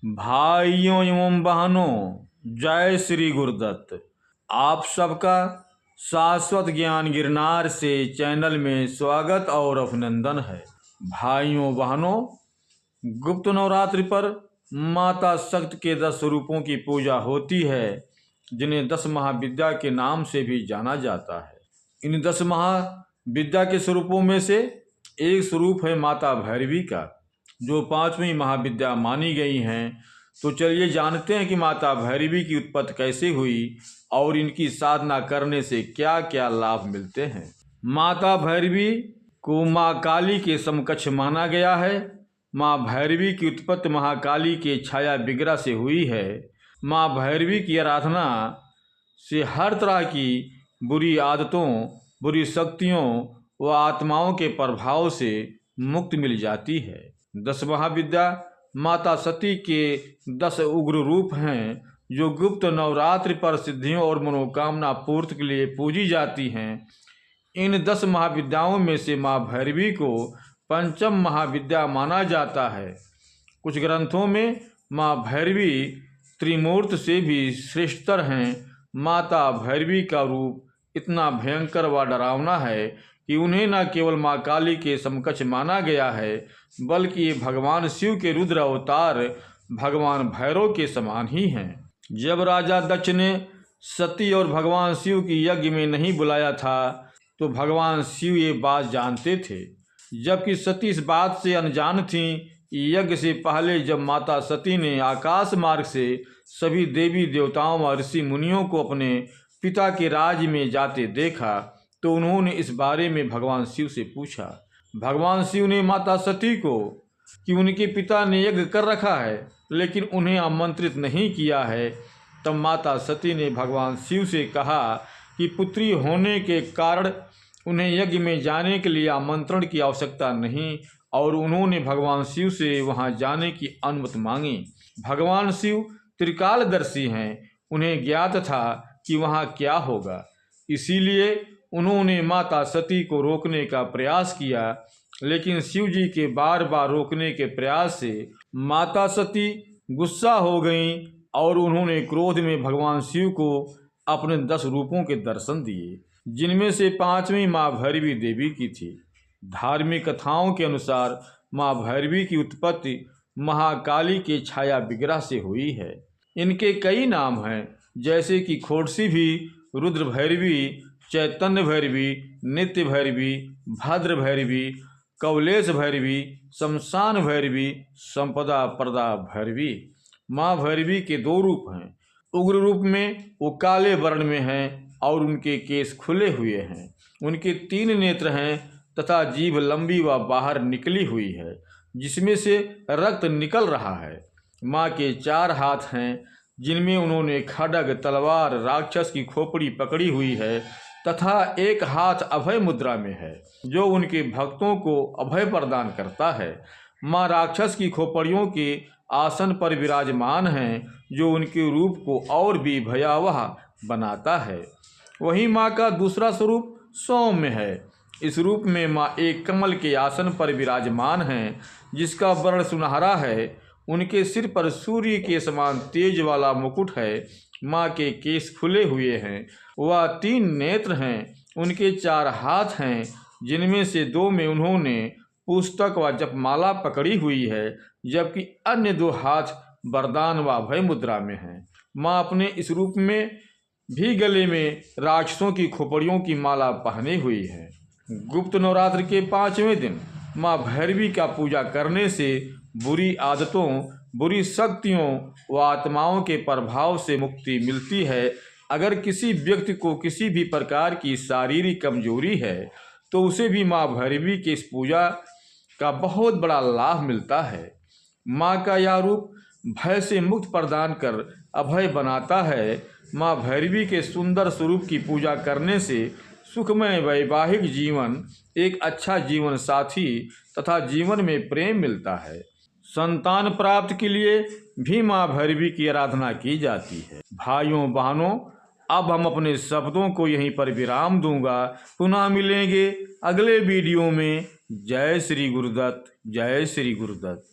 भाइयों एवं बहनों, जय श्री गुरुदत्त। आप सबका शाश्वत ज्ञान गिरनार से चैनल में स्वागत और अभिनंदन है। भाइयों बहनों, गुप्त नवरात्रि पर माता शक्ति के 10 स्वरूपों की पूजा होती है, जिन्हें 10 महाविद्या के नाम से भी जाना जाता है। इन 10 महाविद्या के स्वरूपों में से एक स्वरूप है माता भैरवी का, जो 5वीं महाविद्या मानी गई हैं। तो चलिए जानते हैं कि माता भैरवी की उत्पत्ति कैसे हुई और इनकी साधना करने से क्या क्या लाभ मिलते हैं। माता भैरवी को माँ काली के समकक्ष माना गया है। माँ भैरवी की उत्पत्ति महाकाली के छाया विग्रह से हुई है। माँ भैरवी की आराधना से हर तरह की बुरी आदतों, बुरी शक्तियों व आत्माओं के प्रभाव से मुक्ति मिल जाती है। 10 महाविद्या माता सती के 10 उग्र रूप हैं, जो गुप्त नवरात्रि पर सिद्धियों और मनोकामना पूर्ति के लिए पूजी जाती हैं। इन 10 महाविद्याओं में से माँ भैरवी को पंचम महाविद्या माना जाता है। कुछ ग्रंथों में माँ भैरवी त्रिमूर्ति से भी श्रेष्ठतर हैं। माता भैरवी का रूप इतना भयंकर व डरावना है कि उन्हें न केवल माँ काली के समकक्ष माना गया है, बल्कि ये भगवान शिव के रुद्र अवतार भगवान भैरव के समान ही हैं। जब राजा दक्ष ने सती और भगवान शिव की यज्ञ में नहीं बुलाया था, तो भगवान शिव ये बात जानते थे, जबकि सती इस बात से अनजान थीं। यज्ञ से पहले जब माता सती ने आकाश मार्ग से सभी देवी देवताओं व ऋषि मुनियों को अपने पिता के राज्य में जाते देखा, तो उन्होंने इस बारे में भगवान शिव से पूछा। भगवान शिव ने माता सती को कि उनके पिता ने यज्ञ कर रखा है, लेकिन उन्हें आमंत्रित नहीं किया है। तब माता सती ने भगवान शिव से कहा कि पुत्री होने के कारण उन्हें यज्ञ में जाने के लिए आमंत्रण की आवश्यकता नहीं, और उन्होंने भगवान शिव से वहां जाने की अनुमति मांगी। भगवान शिव त्रिकालदर्शी हैं, उन्हें ज्ञात था कि वहां क्या होगा, इसीलिए उन्होंने माता सती को रोकने का प्रयास किया। लेकिन शिव जी के बार बार रोकने के प्रयास से माता सती गुस्सा हो गईं और उन्होंने क्रोध में भगवान शिव को अपने 10 रूपों के दर्शन दिए, जिनमें से 5वीं माँ भैरवी देवी की थी। धार्मिक कथाओं के अनुसार माँ भैरवी की उत्पत्ति महाकाली के छाया विग्रह से हुई है। इनके कई नाम हैं, जैसे कि खोड़सी भी, रुद्र भैरवी, चैतन्य भैरवी, नित्य भैरवी, भद्र भैरवी, कौलेश भैरवी, शमशान भैरवी, संपदा प्रदा भैरवी। माँ भैरवी के 2 रूप हैं। उग्र रूप में वो काले वर्ण में हैं और उनके केस खुले हुए हैं। उनके 3 नेत्र हैं तथा जीभ लंबी व बाहर निकली हुई है, जिसमें से रक्त निकल रहा है। माँ के 4 हाथ हैं, जिनमें उन्होंने खड्ग, तलवार, राक्षस की खोपड़ी पकड़ी हुई है, तथा एक हाथ अभय मुद्रा में है, जो उनके भक्तों को अभय प्रदान करता है। माँ राक्षस की खोपड़ियों के आसन पर विराजमान हैं, जो उनके रूप को और भी भयावह बनाता है। वहीं माँ का दूसरा स्वरूप सौम्य है। इस रूप में माँ एक कमल के आसन पर विराजमान हैं, जिसका वर्ण सुनहरा है। उनके सिर पर सूर्य के समान तेज वाला मुकुट है। माँ के केस खुले हुए हैं। वह 3 नेत्र हैं। उनके 4 हाथ हैं, जिनमें से 2 में उन्होंने पुस्तक व जपमाला पकड़ी हुई है, जबकि अन्य 2 हाथ वरदान व अभय मुद्रा में हैं। माँ अपने इस रूप में भी गले में राक्षसों की खोपड़ियों की माला पहने हुई है। गुप्त नवरात्रि के 5वें दिन माँ भैरवी का पूजा करने से बुरी आदतों, बुरी शक्तियों व आत्माओं के प्रभाव से मुक्ति मिलती है। अगर किसी व्यक्ति को किसी भी प्रकार की शारीरिक कमजोरी है, तो उसे भी माँ भैरवी के इस पूजा का बहुत बड़ा लाभ मिलता है। माँ का यह रूप भय से मुक्त प्रदान कर अभय बनाता है। माँ भैरवी के सुंदर स्वरूप की पूजा करने से सुखमय वैवाहिक जीवन, एक अच्छा जीवन साथी तथा जीवन में प्रेम मिलता है। संतान प्राप्त के लिए भी माँ भैरवी की आराधना की जाती है। भाइयों बहनों, अब हम अपने शब्दों को यहीं पर विराम दूंगा। पुनः मिलेंगे अगले वीडियो में। जय श्री गुरुदत्त, जय श्री गुरुदत्त।